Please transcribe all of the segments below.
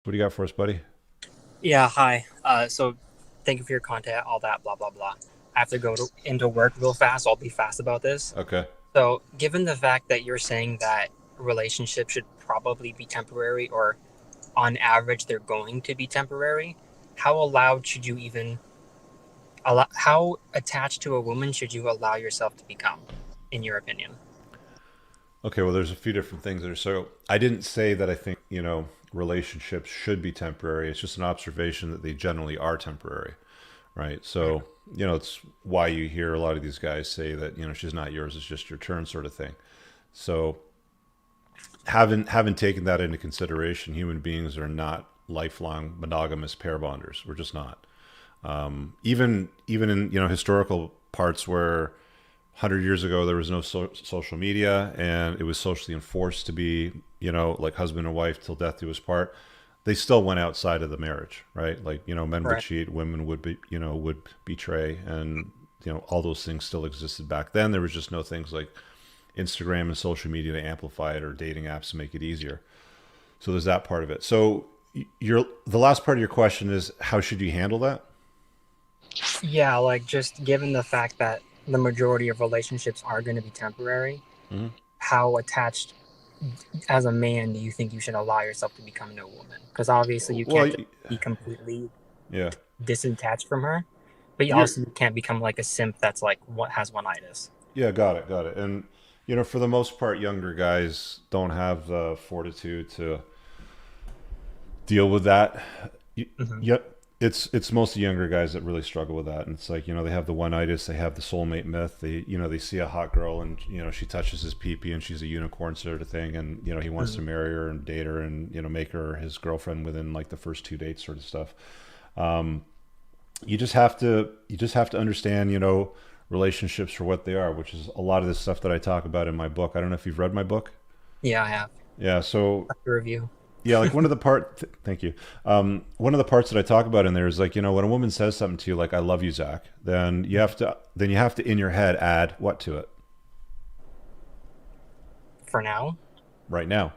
What do you got for us, buddy? Yeah, hi. So thank you for your content, all that, blah, blah, blah. I have to into work real fast. I'll be fast about this. Okay. So, given the fact that you're saying that relationships should probably be temporary, or on average, they're going to be temporary, how allowed should you even how attached to a woman should you allow yourself to become, in your opinion? Okay, well, there's a few different things there. So I didn't say that I think, relationships should be temporary. It's just an observation that they generally are temporary, right? So, it's why you hear a lot of these guys say that, she's not yours, it's just your turn sort of thing. So having taken that into consideration, human beings are not lifelong monogamous pair bonders. We're just not. Even in historical parts where 100 years ago there was no social media and it was socially enforced to be like husband and wife till death do us part, they still went outside of the marriage, right? Like men would Right. cheat, women would be would betray, and all those things still existed back then. There was just no things like Instagram and social media to amplify it, or dating apps to make it easier. So there's that part of it. So your the last part of your question is, how should you handle that? Yeah, like just given the fact that the majority of relationships are going to be temporary, Mm-hmm. how attached as a man do you think you should allow yourself to become to a woman? Because obviously you Well, can't just be completely yeah, disattached from her, but you you're also can't become like a simp that's like what has one itis. yeah, got it. And for the most part, younger guys don't have the fortitude to deal with that. Hmm. Yep, it's mostly younger guys that really struggle with that, and it's like they have the one-itis, they have the soulmate myth. They see a hot girl and she touches his pee-pee and she's a unicorn sort of thing, and he wants to Hmm. marry her and date her and make her his girlfriend within like the first two dates sort of stuff. Um, you just have to understand relationships for what they are, which is a lot of this stuff that I talk about in my book. I don't know if you've read my book. Yeah, I have Yeah, so a review. yeah, like one of the thank you. One of the parts that I talk about in there is like, when a woman says something to you like "I love you, Zach," then you have to in your head add what to it For now. right now,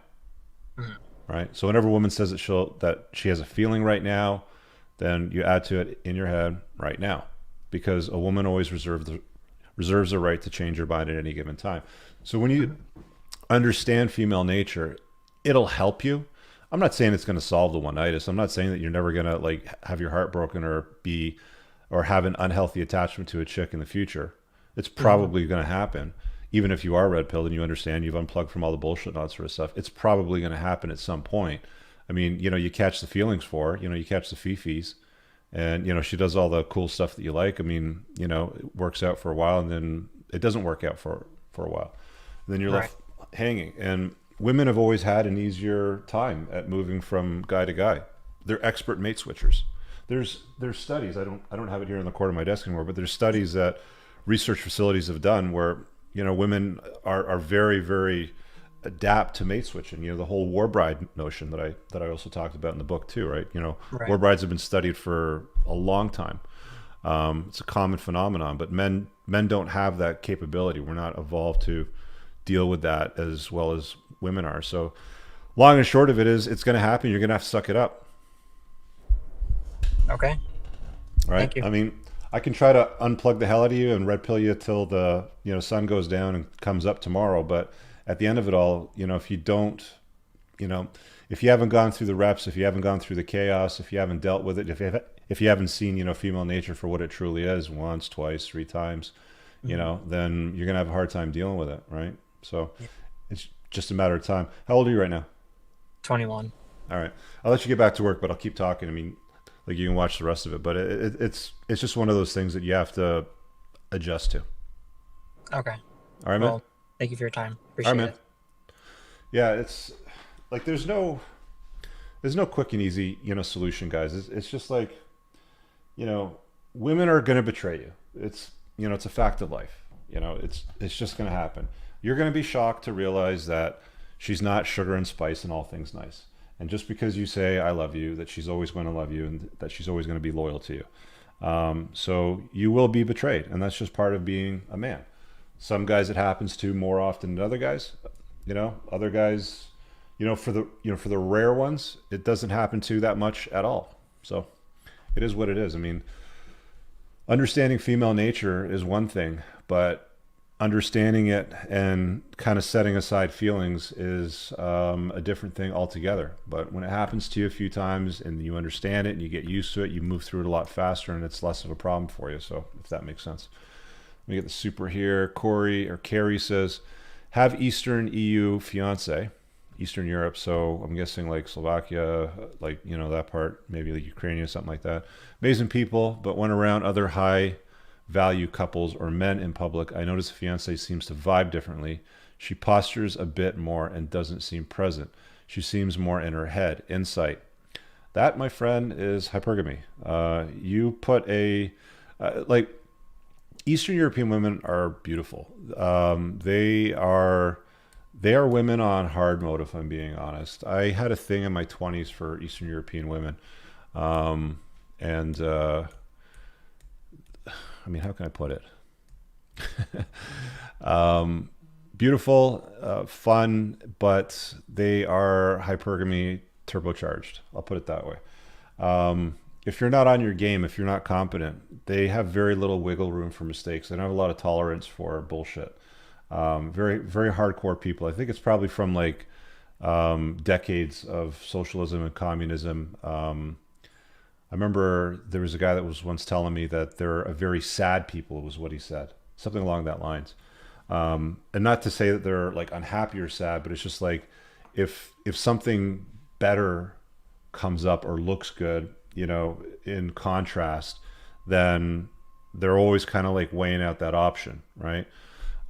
Mhm. right? So whenever a woman says that she has a feeling right now, then you add to it in your head right now, because a woman always reserves the right to change her mind at any given time. So when you Mhm. understand female nature, it'll help you. I'm not saying it's going to solve the one-itis. I'm not saying that you're never going to like have your heart broken or have an unhealthy attachment to a chick in the future. It's Mhm. probably going to happen. Even if you are red pilled and you understand you've unplugged from all the bullshit and all that sort of stuff, it's probably going to happen at some point. I mean, you catch the feelings for her, you catch the fifis, and she does all the cool stuff that you like. I mean, it works out for a while and then it doesn't work out for a while. And then you're Right. left hanging. And women have always had an easier time at moving from guy to guy. They're expert mate switchers. There's studies. I don't have it here in the corner of my desk anymore, but there's studies that research facilities have done where women are very very adapt to mate switching. The whole war bride notion that I also talked about in the book too, right? War Right. brides have been studied for a long time. It's a common phenomenon, but men don't have that capability. We're not evolved to deal with that as well as women are. So long and short of it is, it's going to happen. You're going to have to suck it up, Okay. right? Thank you. I mean, I can try to unplug the hell out of you and red pill you till the sun goes down and comes up tomorrow. But at the end of it all, if you don't, you know, if you haven't gone through the reps, if you haven't gone through the chaos, if you haven't dealt with it, if you haven't seen female nature for what it truly is once, twice, three times, Hmm. then you're gonna have a hard time dealing with it, right? So Yeah. it's just a matter of time. How old are you right now? 21. All right, I'll let you get back to work, but I'll keep talking. I mean, like, you can watch the rest of it, but it's just one of those things that you have to adjust to. Okay. All right, man. Well, thank you for your time. All right, Appreciate man. it. Yeah, it's like there's no quick and easy solution, guys. It's just like you know women are going to betray you. It's a fact of life. It's just going to happen. You're going to be shocked to realize that she's not sugar and spice and all things nice. And just because you say I love you, that she's always going to love you and that she's always going to be loyal to you. So you will be betrayed, and that's just part of being a man. Some guys it happens to more often than other guys. Other guys, For the rare ones, it doesn't happen to that much at all. So it is what it is. I mean, understanding female nature is one thing, but understanding it and kind of setting aside feelings is a different thing altogether. But when it happens to you a few times and you understand it and you get used to it, you move through it a lot faster and it's less of a problem for you. So if that makes sense. Let me get the super here. Carrie says, have Eastern EU fiance, Eastern Europe. So I'm guessing like Slovakia, like, that part, maybe like Ukraine or something like that. Amazing people, but when around other high value couples or men in public, I notice the fiance seems to vibe differently. She postures a bit more and doesn't seem present. She seems more in her head. Insight. That, my friend, is hypergamy. You put like, Eastern European women are beautiful. They are women on hard mode, if I'm being honest. I had a thing in my 20s for Eastern European women. And I mean, how can I put it? Beautiful, fun, but they are hypergamy turbocharged. I'll put it that way. If you're not on your game, if you're not competent, they have very little wiggle room for mistakes. They don't have a lot of tolerance for bullshit. Very, very hardcore people. I think it's probably from like decades of socialism and communism. I remember there was a guy that was once telling me that they're a very sad people, was what he said. Something along that lines. And not to say that they're like unhappy or sad, but it's just like if something better comes up or looks good, in contrast, then they're always kind of like weighing out that option, right?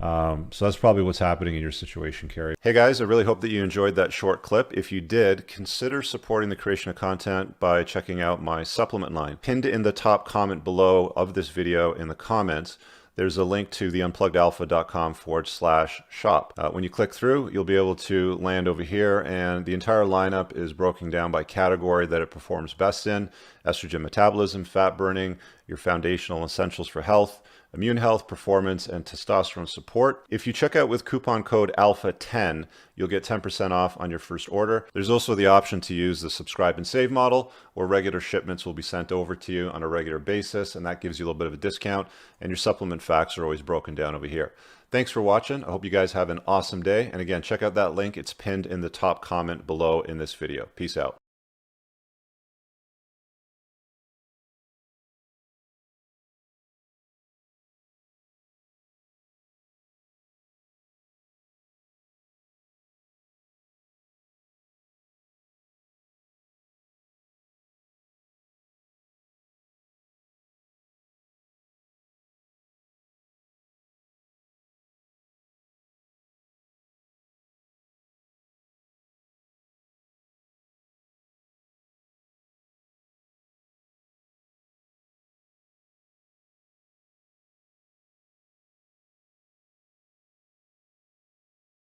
So that's probably what's happening in your situation, Carrie. Hey guys, I really hope that you enjoyed that short clip. If you did, consider supporting the creation of content by checking out my supplement line. Pinned in the top comment below of this video in the comments, there's a link to the unpluggedalpha.com/shop. When you click through, you'll be able to land over here, and the entire lineup is broken down by category that it performs best in: estrogen metabolism, fat burning, your foundational essentials for health, immune health, performance, and testosterone support. If you check out with coupon code ALPHA10, you'll get 10% off on your first order. There's also the option to use the subscribe and save model, where regular shipments will be sent over to you on a regular basis, and that gives you a little bit of a discount, and your supplement facts are always broken down over here. Thanks for watching. I hope you guys have an awesome day. And again, check out that link. It's pinned in the top comment below in this video. Peace out.